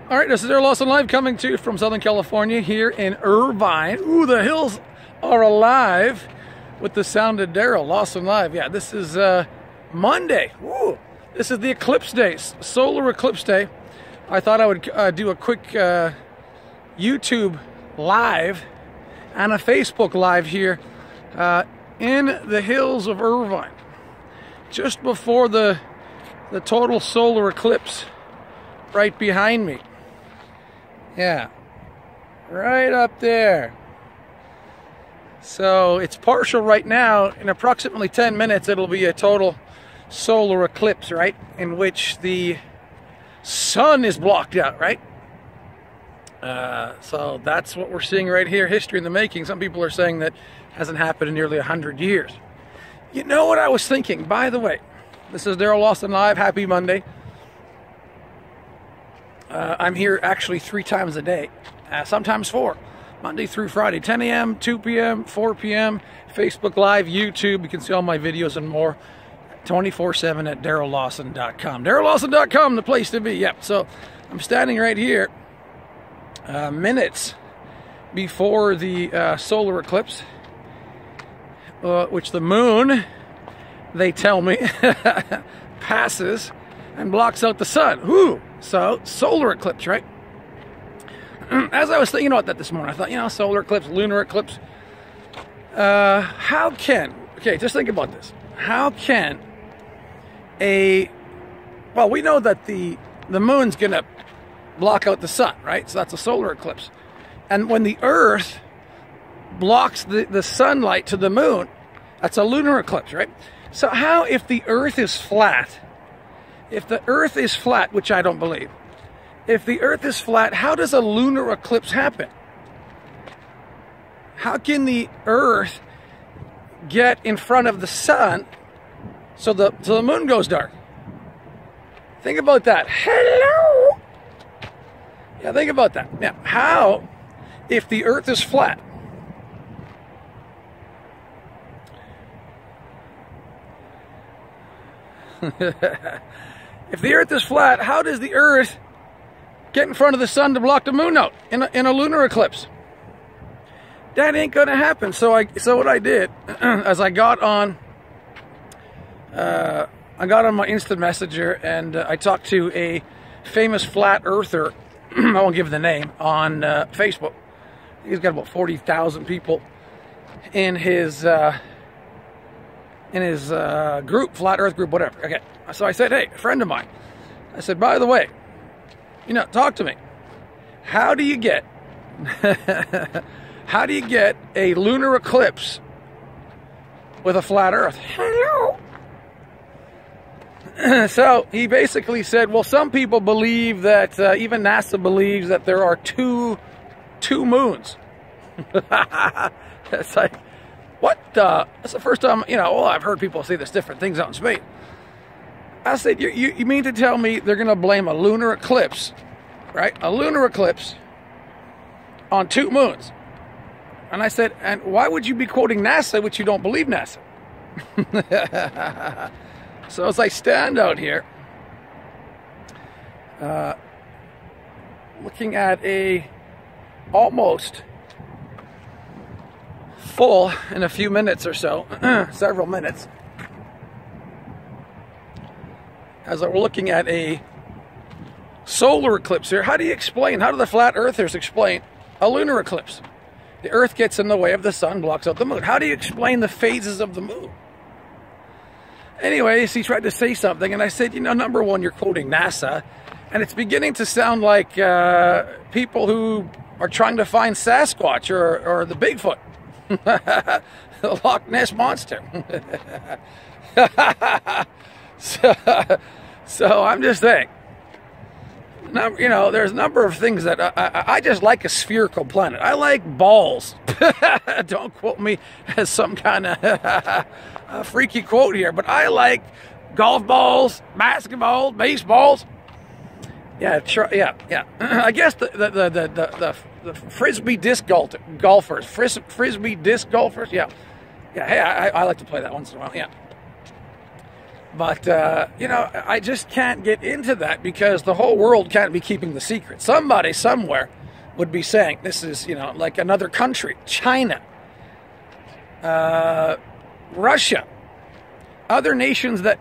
All right, this is Daryl Lawson Live coming to you from Southern California here in Irvine. Ooh, the hills are alive with the sound of Daryl Lawson Live. Yeah, this is Monday. Ooh, this is the Eclipse Day, Solar Eclipse Day. I thought I would do a quick YouTube Live and a Facebook Live here in the hills of Irvine, just before the total solar eclipse right behind me. Yeah, right up there. So it's partial right now. In approximately 10 minutes, it'll be a total solar eclipse, right? In which the sun is blocked out, right? So that's what we're seeing right here. History in the making. Some people are saying that hasn't happened in nearly 100 years. You know what I was thinking? By the way, this is Daryl Lawson Live. Happy Monday. I'm here actually 3 times a day, sometimes 4, Monday through Friday, 10 a.m., 2 p.m., 4 p.m., Facebook Live, YouTube. You can see all my videos and more 24/7 at DarylLawson.com. DarylLawson.com, the place to be. Yep. So I'm standing right here, minutes before the solar eclipse, which the moon, they tell me, passes and blocks out the sun. Whoo! So, solar eclipse, right? As I was thinking about that this morning, I thought, solar eclipse, lunar eclipse. How can, okay, just think about this. How can well, we know that the moon's going to block out the sun, right? So that's a solar eclipse. And when the Earth blocks the sunlight to the moon, that's a lunar eclipse, right? So how, if the Earth is flat, which I don't believe, if the Earth is flat, how does a lunar eclipse happen? How can the Earth get in front of the sun so the moon goes dark? Think about that. Hello? Yeah, think about that. Yeah, how, if the Earth is flat, if the Earth is flat, how does the Earth get in front of the sun to block the moon out in a lunar eclipse? That ain't gonna happen. So what I did, as I got on my instant messenger, and I talked to a famous flat earther. I won't give the name, on Facebook. He's got about 40,000 people in his group, flat Earth group, whatever. Okay, so I said, hey, a friend of mine. I said, by the way, talk to me. How do you get a lunar eclipse with a flat Earth? Hello. So he basically said, well, some people believe that, even NASA believes that there are two moons. It's like, what? That's the first time, well, I've heard people say there's different things out in space. I said, you mean to tell me they're going to blame a lunar eclipse, right? A lunar eclipse on 2 moons. And I said, and why would you be quoting NASA, which you don't believe NASA? So as I stand out here, looking at a almost full, in a few minutes or so, several minutes, as we're looking at a solar eclipse here. How do the flat earthers explain a lunar eclipse? The Earth gets in the way of the sun, blocks out the moon. How do you explain the phases of the moon? Anyways, he tried to say something, and I said, number one, you're quoting NASA, and it's beginning to sound like people who are trying to find Sasquatch or the Bigfoot, the Loch Ness Monster. So I'm just saying, there's a number of things that I just like a spherical planet. I like balls. Don't quote me as some kind of a freaky quote here, but I like golf balls, basketballs, baseballs. Yeah, yeah. I guess the frisbee disc golfers, frisbee disc golfers. Yeah. Hey, I like to play that once in a while. Yeah. But, you know, I just can't get into that because the whole world can't be keeping the secret. Somebody somewhere would be saying this is, you know, like another country, China, Russia, other nations that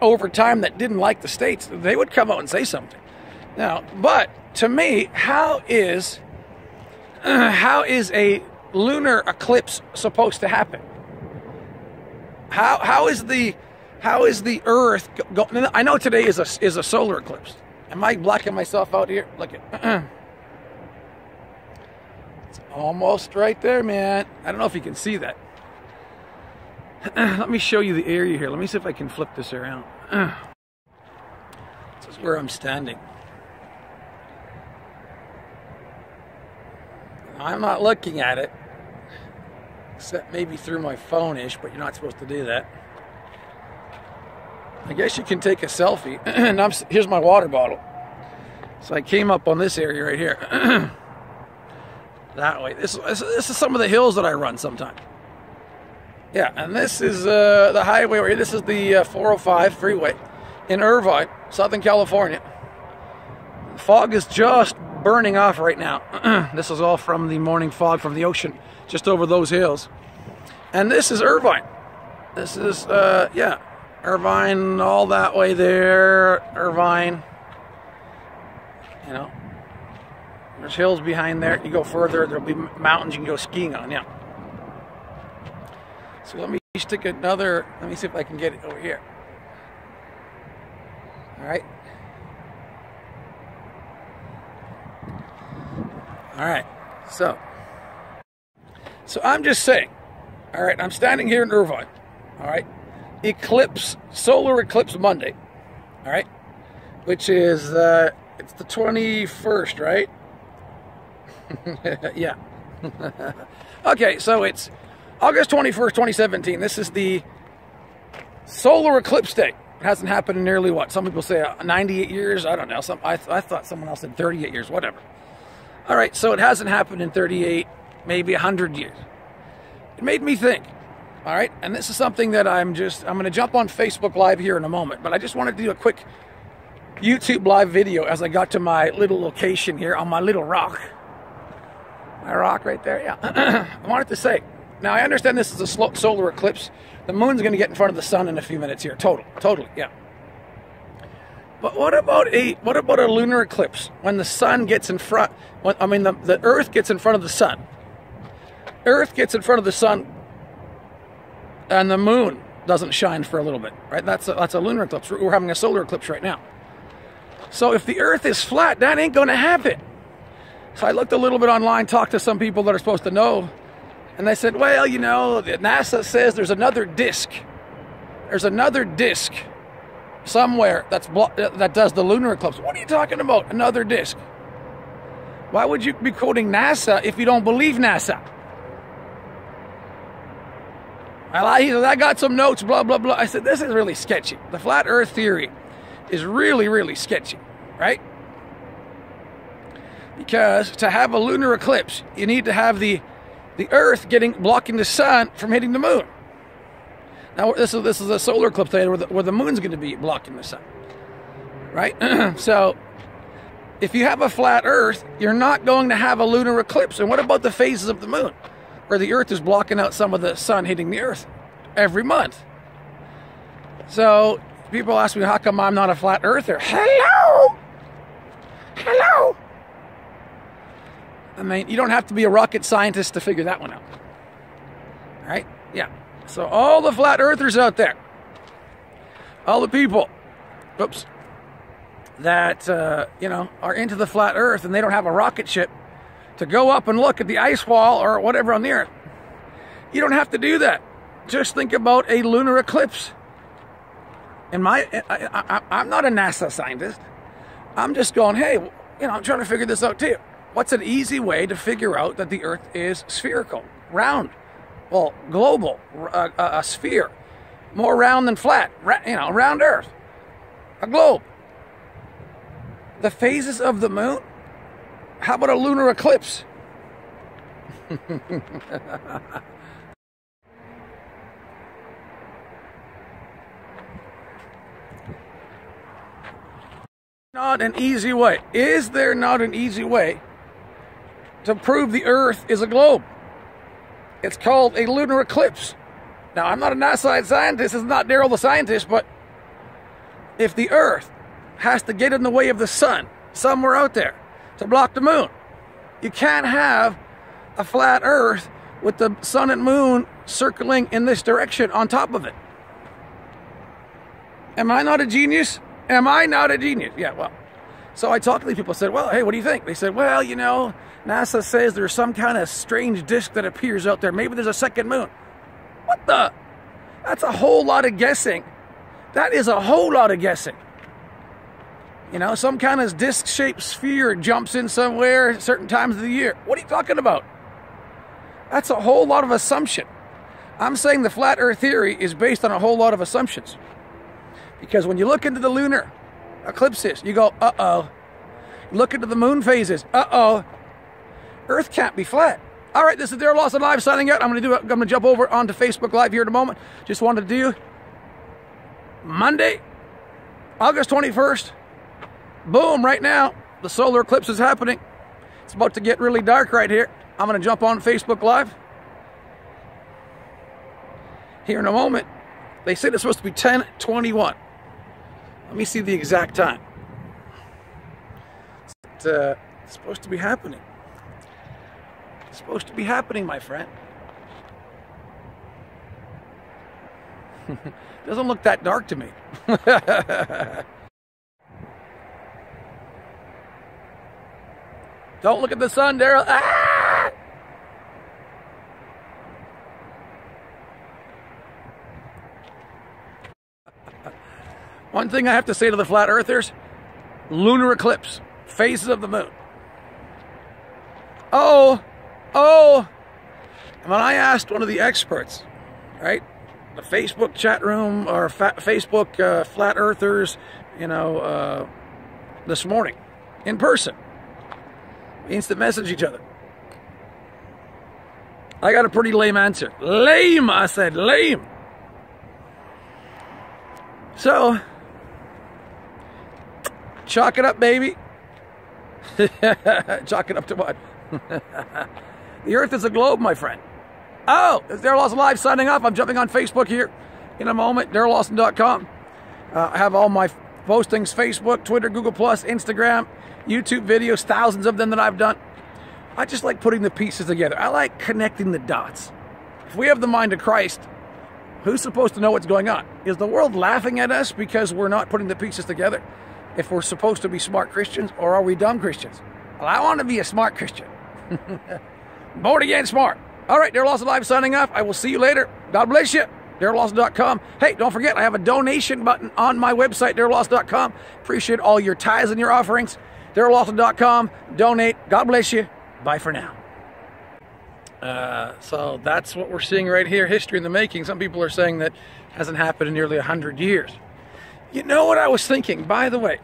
over time that didn't like the States, they would come out and say something. Now, but to me, how is a lunar eclipse supposed to happen? How is the Earth I know today is a solar eclipse. Am I blocking myself out here? Look at it's almost right there, man. I don't know if you can see that. Let me show you the area here. Let me see if I can flip this around. This is where I'm standing. I'm not looking at it, except maybe through my phone-ish, but you're not supposed to do that. I guess you can take a selfie. And here's my water bottle. So I came up on this area right here. That way. This is some of the hills that I run sometimes. Yeah, and this is the highway right here. This is the 405 freeway in Irvine, Southern California. The fog is just burning off right now. This is all from the morning fog from the ocean just over those hills. And this is Irvine. This is, yeah, Irvine all that way there. Irvine. You know, there's hills behind there. You go further, there'll be mountains you can go skiing on, yeah. So let me stick another, let me see if I can get it over here. All right. All right, so I'm just saying, all right, I'm standing here in Irvine, all right, eclipse, solar eclipse Monday, all right, which is, it's the 21st, right? Yeah. Okay, so it's August 21st, 2017. This is the solar eclipse day. It hasn't happened in nearly, what, some people say 98 years, I don't know, I thought someone else said 38 years, whatever. All right, so it hasn't happened in 38, maybe 100 years. It made me think, all right? And this is something that I'm going to jump on Facebook Live here in a moment, but I just wanted to do a quick YouTube Live video as I got to my little location here on my little rock. My rock right there, yeah. I wanted to say, now I understand this is a solar eclipse. The moon's going to get in front of the sun in a few minutes here, totally, yeah. But what about a lunar eclipse when the sun gets in front? The Earth gets in front of the sun. Earth gets in front of the sun, and the moon doesn't shine for a little bit, right? That's a lunar eclipse. We're having a solar eclipse right now. So if the Earth is flat, that ain't going to happen. So I looked a little bit online, talked to some people that are supposed to know, and they said, well, you know, NASA says there's another disk. There's another disk somewhere that does the lunar eclipse. What are you talking about? Another disk? Why would you be quoting NASA if you don't believe NASA? He said, I got some notes, blah, blah, blah. I said, this is really sketchy. The flat earth theory is really, really sketchy, right? Because to have a lunar eclipse, you need to have the earth blocking the sun from hitting the moon. Now, this is a solar eclipse day where the moon's going to be blocking the sun, right? So, if you have a flat Earth, you're not going to have a lunar eclipse. And what about the phases of the moon, where the Earth is blocking out some of the sun hitting the Earth every month? So, people ask me, how come I'm not a flat earther? Hello! Hello! I mean, you don't have to be a rocket scientist to figure that one out. All right? Yeah. So all the flat earthers out there, all the people, oops, that, you know, are into the flat earth and they don't have a rocket ship to go up and look at the ice wall or whatever on the earth, you don't have to do that. Just think about a lunar eclipse. I'm not a NASA scientist. I'm just going, hey, you know, I'm trying to figure this out too. What's an easy way to figure out that the earth is spherical, round? Well, global, a sphere, more round than flat, you know, round Earth, a globe. The phases of the moon? How about a lunar eclipse? All Not an easy way. Is there not an easy way to prove the Earth is a globe? It's called a lunar eclipse. Now, I'm not a NASA scientist. This is not Daryl the scientist, but if the Earth has to get in the way of the sun somewhere out there to block the moon, you can't have a flat Earth with the sun and moon circling in this direction on top of it. Am I not a genius? Am I not a genius? Yeah, well, so I talked to these people, said, well, hey, what do you think? They said, well, you know, NASA says there's some kind of strange disk that appears out there. Maybe there's a second moon. What the? That's a whole lot of guessing. That is a whole lot of guessing. You know, some kind of disc-shaped sphere jumps in somewhere at certain times of the year. What are you talking about? That's a whole lot of assumption. I'm saying the flat Earth theory is based on a whole lot of assumptions. Because when you look into the lunar eclipses, you go, uh-oh. Look into the moon phases, uh-oh. Earth can't be flat. All right, this is Daryl Lawson Live signing out. I'm going to jump over onto Facebook Live here in a moment. Just wanted to do Monday, August 21st. Boom, right now, the solar eclipse is happening. It's about to get really dark right here. I'm going to jump on Facebook Live here in a moment. They said it's supposed to be 10:21. Let me see the exact time. It's supposed to be happening. It's supposed to be happening, my friend. Doesn't look that dark to me. Don't look at the sun, Daryl. Ah! One thing I have to say to the flat earthers, lunar eclipse, phases of the moon. Oh, when I asked one of the experts, right, the Facebook chat room or Facebook flat earthers, you know, this morning, in person, we instant message each other. I got a pretty lame answer. Lame, I said, lame. So, chalk it up, baby. Chalk it up to what? The Earth is a globe, my friend. Oh, it's Daryl Lawson Live signing off. I'm jumping on Facebook here in a moment. DarylLawson.com. I have all my postings: Facebook, Twitter, Google+, Instagram, YouTube videos, thousands of them that I've done. I just like putting the pieces together. I like connecting the dots. If we have the mind of Christ, who's supposed to know what's going on? Is the world laughing at us because we're not putting the pieces together? If we're supposed to be smart Christians, or are we dumb Christians? Well, I want to be a smart Christian. Born again smart. All right, Daryl Lawson Live signing off. I will see you later. God bless you. DarylLawson.com. Hey, don't forget, I have a donation button on my website, DarylLawson.com. Appreciate all your tithes and your offerings. DarylLawson.com. Donate. God bless you. Bye for now. So that's what we're seeing right here. History in the making. Some people are saying that hasn't happened in nearly 100 years. You know what I was thinking? By the way,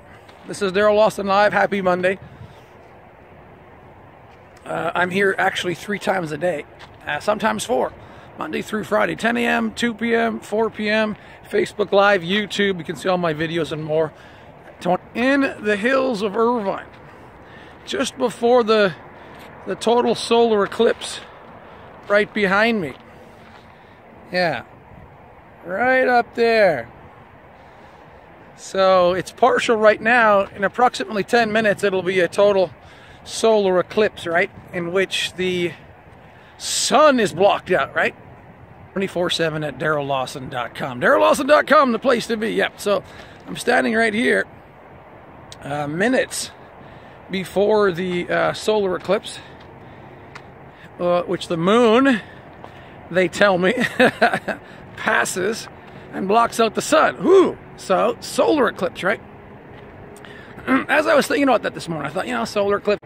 this is Daryl Lawson Live. Happy Monday. I'm here actually 3 times a day, sometimes 4, Monday through Friday, 10 a.m., 2 p.m., 4 p.m., Facebook Live, YouTube. You can see all my videos and more. In the hills of Irvine, just before the total solar eclipse, right behind me. Yeah, right up there. So it's partial right now. In approximately 10 minutes, it'll be a total solar eclipse, right, in which the sun is blocked out, right? 24/7 at DarylLawson.com. DarylLawson.com, the place to be. Yep. So I'm standing right here, minutes before the solar eclipse, which the moon, they tell me, passes and blocks out the sun. Whoo! So solar eclipse, right? As I was thinking about that this morning, I thought, you know, solar eclipse.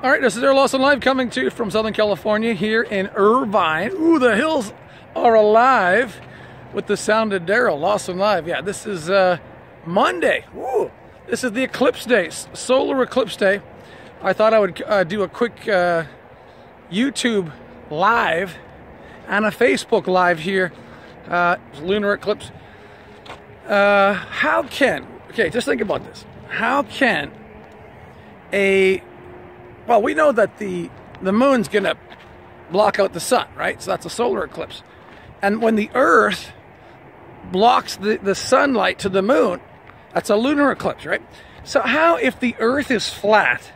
All right, this is Daryl Lawson Live coming to you from Southern California here in Irvine. Ooh, the hills are alive with the sound of Daryl Lawson Live. Yeah, this is Monday. Ooh, this is the eclipse day, solar eclipse day. I thought I would do a quick YouTube live and a Facebook live here. Lunar eclipse. How can Okay, just think about this. How can well, we know that the moon's going to block out the sun, right? So that's a solar eclipse. And when the Earth blocks the sunlight to the moon, that's a lunar eclipse, right? So how, if the Earth is flat,